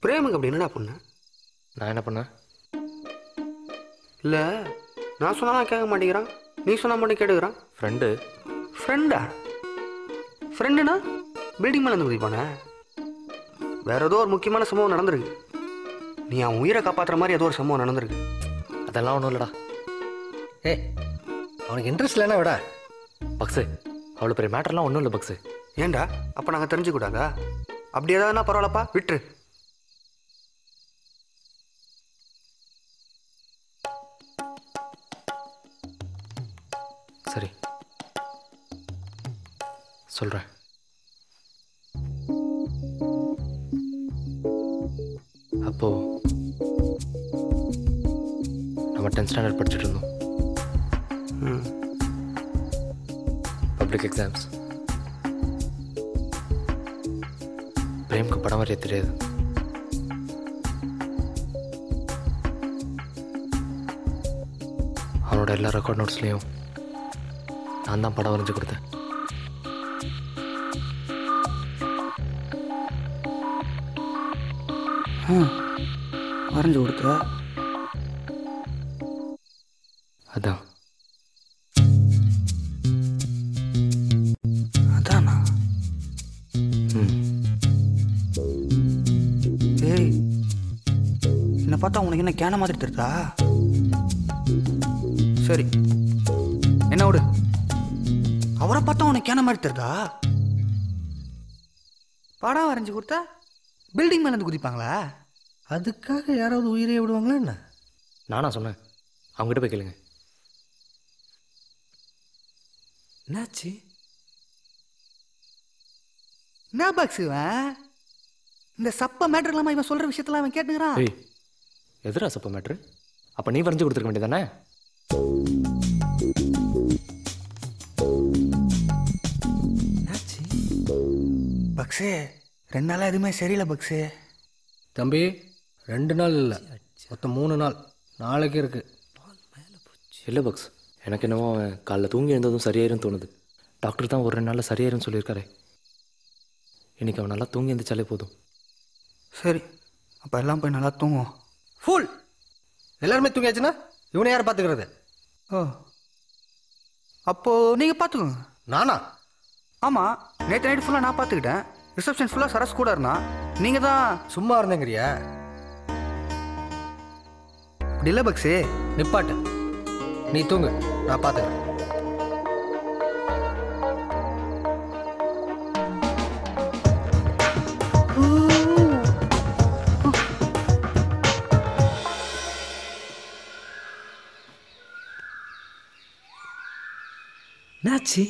பிரேமுக்கு அப்படி என்னடா பண்ண? நான் என்ன பண்ணேன்? இல்லை, நான் சொன்னாலும் கேட்க மாட்டேங்கிறான், நீ சொன்னால் மட்டும் கேட்டுக்கிறான். ஃப்ரெண்டா? ஃப்ரெண்டுனா பில்டிங் மேலே இருந்து குதிப்பானே? வேற ஏதோ ஒரு முக்கியமான சம்பவம் நடந்திருக்கு. நீ அவன் உயிரை காப்பாற்றுற மாதிரி ஏதோ ஒரு சம்பவம் நடந்திருக்கு. அதெல்லாம் ஒன்றும் இல்லைடா. அவனுக்கு இன்ட்ரெஸ்ட் இல்லைன்னா விட. பக்ஸு, அவ்வளோ பெரிய மேட்டர்லாம் ஒன்றும் இல்லை பக்ஸு. ஏண்டா அப்போ நாங்கள் தெரிஞ்சுக்கூடாதா? அப்படி ஏதாவதுனா பரவாயில்லப்பா, விட்டுரு. சரி, சொல்கிறேன். அப்போ நம்ம 10th ஸ்டாண்டர்ட் படிச்சுட்டு இருந்தோம். Public exams. பிரேமுக்கு படம் வரைய தெரியாது. அவனோட எல்லா ரெக்கார்ட் நோட்ஸ்லேயும் நான் தான் படம் வரைஞ்சி கொடுத்தேன். வரைஞ்சி கொடுத்த? அதான். அதானா? ஏய், என்னை பார்த்தா உனக்கு என்ன கேன மாதிரி தெரியுதா? சரி, என்ன விடு. அவரை பார்த்தா உனக்கு கேன மாதிரி தெரியுதா? படம் வரைஞ்சி கொடுத்தா பில்டிங் மேலே இருந்து குதிப்பாங்களா? அதுக்காக யாராவது உயிரே விடுவாங்களா என்ன? நானா சொன்னேன்? அவங்ககிட்ட போய் கேளுங்க. என்னாச்சு? என்ன பாக்ஸ் இவன்? இந்த சப்ப மேட்டர் இல்லாமல் இவன் சொல்கிற விஷயத்தெல்லாம் அவன் கேட்டுக்கிறான். ஏய், எதிரா சப்ப மேட்ரு? அப்போ நீ வரைஞ்சி கொடுத்துருக்க வேண்டியதானே? என்னாச்சு பக்ஸு? 2 நாளாக எதுவுமே சரியில்லை பக்ஸு. தம்பி, 2 நாள் இல்லை, மொத்தம் 3 நாள். நாளைக்கு இருக்கு. இல்லை பக்ஸ், எனக்கு என்னவோ காலைல தூங்கி எழுந்ததும் சரியாயிருன்னு தோணுது. டாக்டர் தான் ஒரு 2 நாளில் சரியாயிருன்னு சொல்லியிருக்காரு. இன்னைக்கு அவன் நல்லா தூங்கி எழுந்திரிச்சாலே போதும். சரி, அப்போ எல்லாம் போய் நல்லா தூங்குவோம். ஃபுல் எல்லாருமே தூங்கியாச்சுன்னா இவனை யார் பார்த்துக்கிறது? ஓ, அப்போது நீங்கள் பார்த்துக்கோங்க. நானா? ஆமாம், நேற்று நைட்டு ஃபுல்லாக நான் பார்த்துக்கிட்டேன். ரிசப்ஷன் ஃபுல்லாக சரஸ் கூட இருந்தான். நீங்கள் தான் சும்மா இருந்தேங்கிறியா? அப்படி இல்லை பக்ஸு. நிப்பாட்டு, நீ தூங்கு, நான் பார்த்துக்கிறேன். என்னாச்சு?